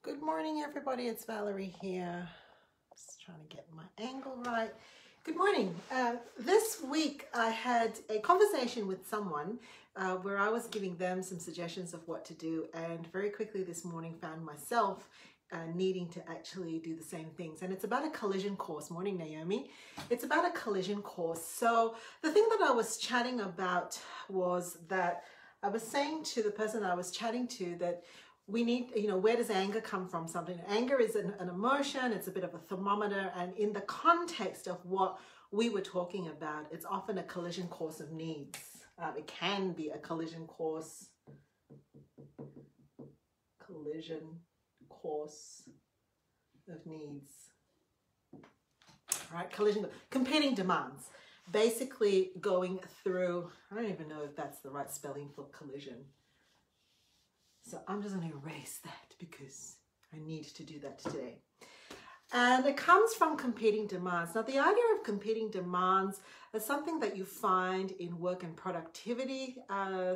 Good morning, everybody. It's Valerie here. Just trying to get my angle right. Good morning. This week I had a conversation with someone where I was giving them some suggestions of what to do, and very quickly this morning found myself needing to actually do the same things. And it's about a collision course. Morning, Naomi. It's about a collision course. So the thing that I was chatting about was that I was saying to the person I was chatting to that we need, where does anger come from? Something. Anger is an emotion, it's a bit of a thermometer, and in the context of what we were talking about, it's often a collision course of needs. It can be a collision course of needs. All right, competing demands. Basically going through, I don't even know if that's the right spelling for collision. So I'm just going to erase that because I need to do that today. And it comes from competing demands. Now, the idea of competing demands is something that you find in work and productivity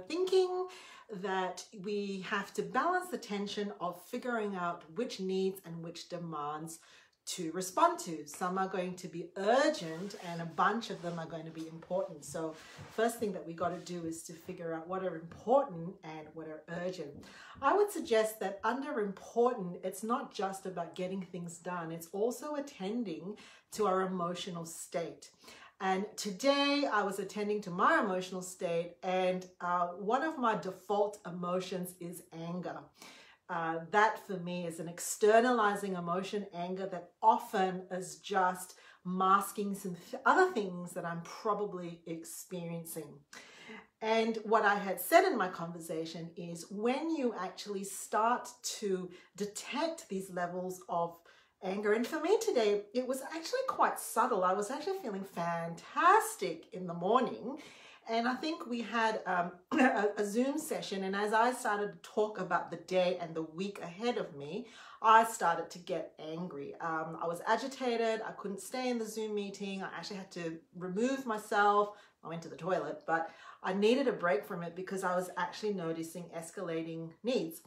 thinking, that we have to balance the tension of figuring out which needs and which demands to respond to. Some are going to be urgent and a bunch of them are going to be important. So first thing that we got to do is to figure out what are important and what are urgent. I would suggest that under important, it's not just about getting things done. It's also attending to our emotional state. And today I was attending to my emotional state, and one of my default emotions is anger. That for me is an externalizing emotion, anger, that often is just masking some other things that I'm probably experiencing. And what I had said in my conversation is when you actually start to detect these levels of anger, and for me today, it was actually quite subtle. I was actually feeling fantastic in the morning. And I think we had a Zoom session, and as I started to talk about the day and the week ahead of me, I started to get angry. I was agitated. I couldn't stay in the Zoom meeting. I actually had to remove myself. I went to the toilet, but I needed a break from it because I was actually noticing escalating needs.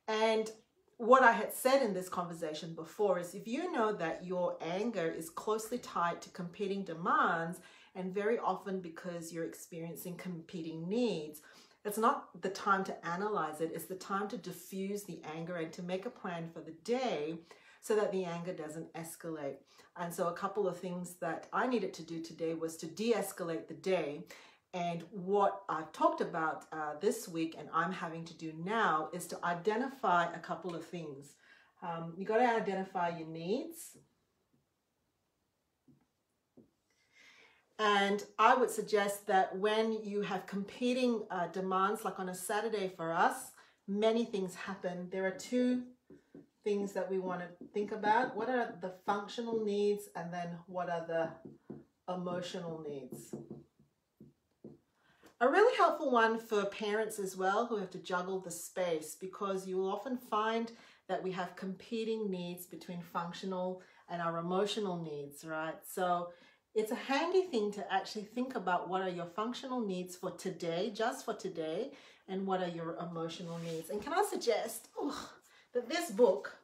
And what I had said in this conversation before is if you know that your anger is closely tied to competing demands, and very often because you're experiencing competing needs, it's not the time to analyze it, it's the time to diffuse the anger and to make a plan for the day so that the anger doesn't escalate. And so a couple of things that I needed to do today was to de-escalate the day. And what I've talked about this week and I'm having to do now is to identify a couple of things. You got to identify your needs. And I would suggest that when you have competing demands, like on a Saturday for us, many things happen. There are two things that we want to think about. What are the functional needs, and then what are the emotional needs? A really helpful one for parents as well who have to juggle the space, because you will often find that we have competing needs between functional and our emotional needs, right? So it's a handy thing to actually think about what are your functional needs for today, just for today, and what are your emotional needs. And can I suggest that this book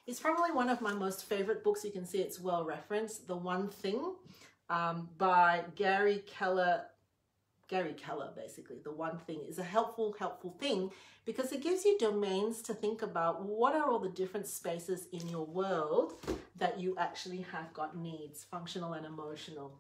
is probably one of my most favorite books. You can see it's well referenced, The One Thing by Gary Keller, basically. The One Thing is a helpful thing because it gives you domains to think about what are all the different spaces in your world that you actually have got needs, functional and emotional.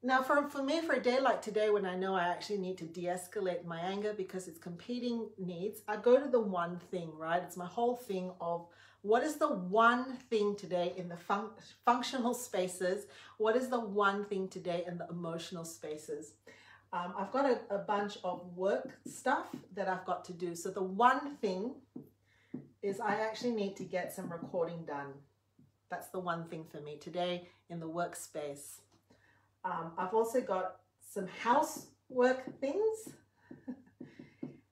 Now, for me, for a day like today, when I know I actually need to de-escalate my anger because it's competing needs, I go to the one thing, right? It's my whole thing of what is the one thing today in the functional spaces? What is the one thing today in the emotional spaces? I've got a bunch of work stuff that I've got to do. So the one thing is I actually need to get some recording done. That's the one thing for me today in the workspace. I've also got some housework things.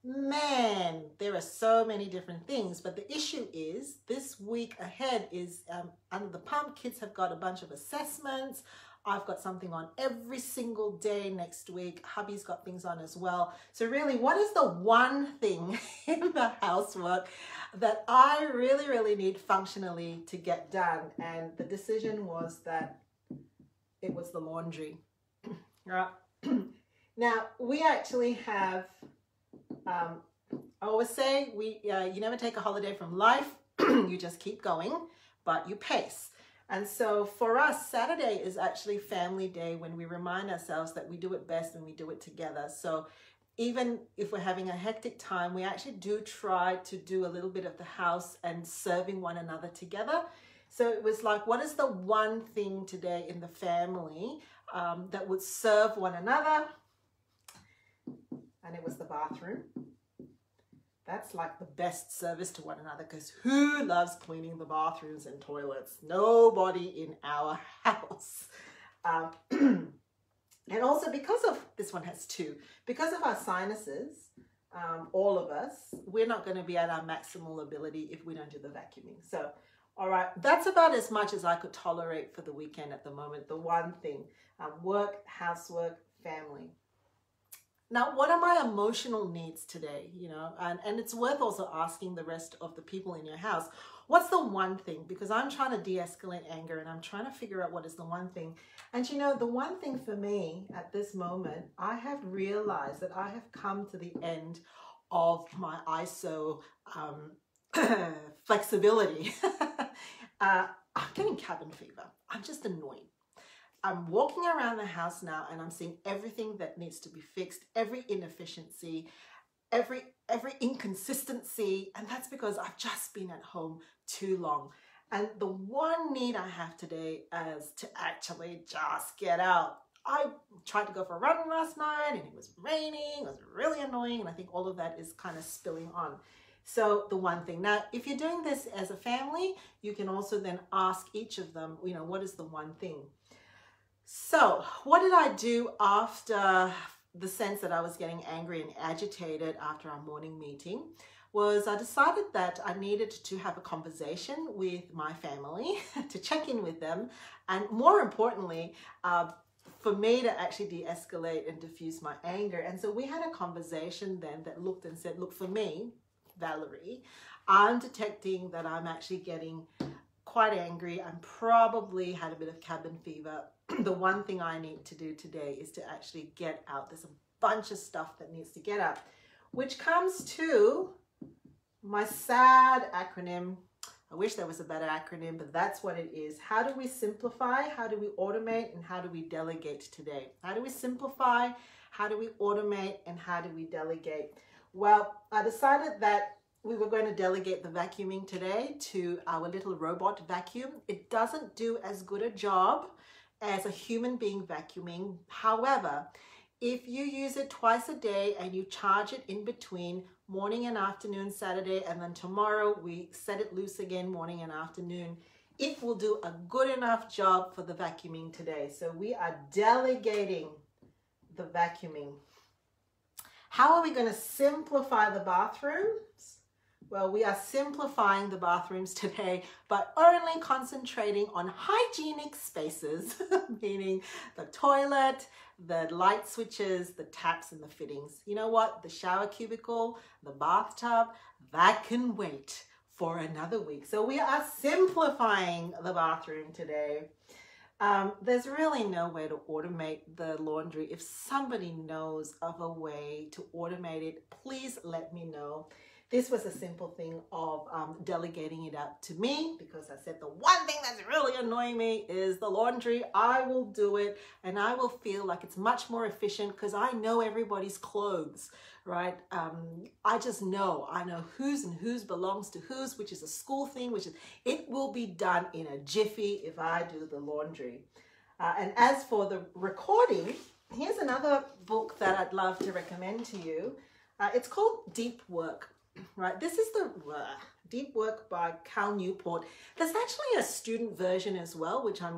Man, there are so many different things, but the issue is this week ahead is under the pump. Kids have got a bunch of assessments. I've got something on every single day next week. Hubby's got things on as well. So really, what is the one thing in the housework that I really, really need functionally to get done. And the decision was that it was the laundry, right? Now, we actually have, I always say, you never take a holiday from life. You just keep going, but you pace. And so for us, Saturday is actually family day, when we remind ourselves that we do it best when we do it together. So even if we're having a hectic time, we actually do try to do a little bit of the house and serving one another together. So it was like, what is the one thing today in the family that would serve one another? And it was the bathroom. That's like the best service to one another, because who loves cleaning the bathrooms and toilets? Nobody in our house. And also because of, this one has two, because of our sinuses, all of us, we're not going to be at our maximal ability if we don't do the vacuuming. So, all right, that's about as much as I could tolerate for the weekend at the moment. The one thing, work, housework, family. Now, what are my emotional needs today? You know, and it's worth also asking the rest of the people in your house, what's the one thing? Because I'm trying to de-escalate anger, and I'm trying to figure out what is the one thing. And you know, the one thing for me at this moment, I have realized that I have come to the end of my ISO flexibility. I'm getting cabin fever. I'm just annoyed. I'm walking around the house now and I'm seeing everything that needs to be fixed, every inefficiency, every inconsistency, and that's because I've just been at home too long. And the one need I have today is to actually just get out. I tried to go for a run last night and it was raining, it was really annoying, and I think all of that is kind of spilling on. So the one thing. Now, if you're doing this as a family, you can also then ask each of them, you know, what is the one thing? So what did I do after the sense that I was getting angry and agitated after our morning meeting? Was I decided that I needed to have a conversation with my family to check in with them, and more importantly, for me to actually de-escalate and diffuse my anger. And so we had a conversation then that looked and said, look, for me, Valerie, I'm detecting that I'm actually getting quite angry. I'm probably had a bit of cabin fever. The one thing I need to do today is to actually get out. There's a bunch of stuff that needs to get out, which comes to my sad acronym. I wish there was a better acronym, but that's what it is. How do we simplify? How do we automate? And how do we delegate today? How do we simplify? How do we automate? And how do we delegate? Well, I decided that we were going to delegate the vacuuming today to our little robot vacuum. It doesn't do as good a job as a human being vacuuming. However, if you use it twice a day and you charge it in between morning and afternoon Saturday, and then tomorrow we set it loose again morning and afternoon, it will do a good enough job for the vacuuming today. So we are delegating the vacuuming. How are we going to simplify the bathrooms? Well, we are simplifying the bathrooms today by only concentrating on hygienic spaces, meaning the toilet, the light switches, the taps, and the fittings. You know what? The shower cubicle, the bathtub, that can wait for another week. So we are simplifying the bathroom today. There's really no way to automate the laundry. If somebody knows of a way to automate it, please let me know. This was a simple thing of delegating it out to me, because I said the one thing that's really annoying me is the laundry. I will do it, and I will feel like it's much more efficient because I know everybody's clothes, right? I just know. I know whose and whose belongs to whose, which is a school thing, which is, it will be done in a jiffy if I do the laundry. And as for the recording, here's another book that I'd love to recommend to you. It's called Deep Work. Right, this is the Deep Work by Cal Newport. There's actually a student version as well, which I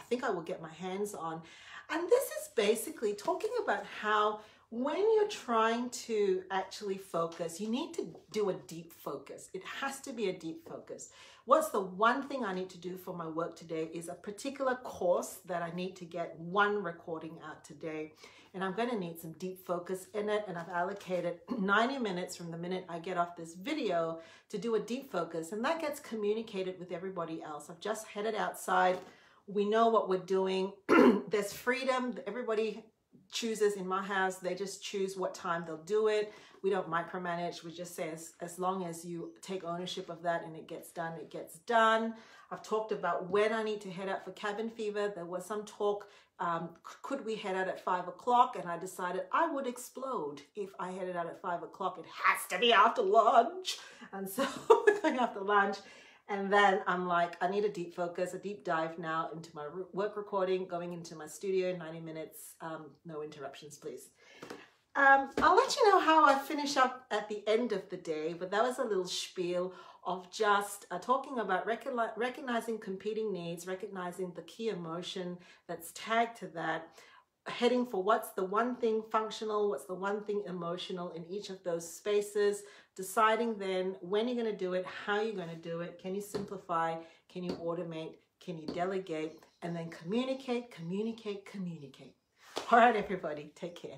think I will get my hands on. And this is basically talking about how When you're trying to actually focus, you need to do a deep focus. It has to be a deep focus. What's the one thing I need to do for my work today is a particular course that I need to get one recording out today. And I'm going to need some deep focus in it. And I've allocated 90 minutes from the minute I get off this video to do a deep focus. And that gets communicated with everybody else. I've just headed outside. We know what we're doing. There's freedom. Everybody chooses in my house. They just choose what time they'll do it. We don't micromanage. We just say as long as you take ownership of that and it gets done, it gets done. I've talked about when I need to head out for cabin fever. There was some talk, could we head out at 5 o'clock? And I decided I would explode if I headed out at 5 o'clock. It has to be after lunch. And so we're going after lunch. And then I'm like, I need a deep focus, a deep dive now into my work recording, going into my studio, 90 minutes, no interruptions, please. I'll let you know how I finish up at the end of the day, but that was a little spiel of just talking about recognizing competing needs, recognizing the key emotion that's tagged to that, heading for what's the one thing functional, what's the one thing emotional in each of those spaces, deciding then when you're going to do it, how you're going to do it, can you simplify, can you automate, can you delegate, and then communicate, communicate, communicate. All right, everybody, take care.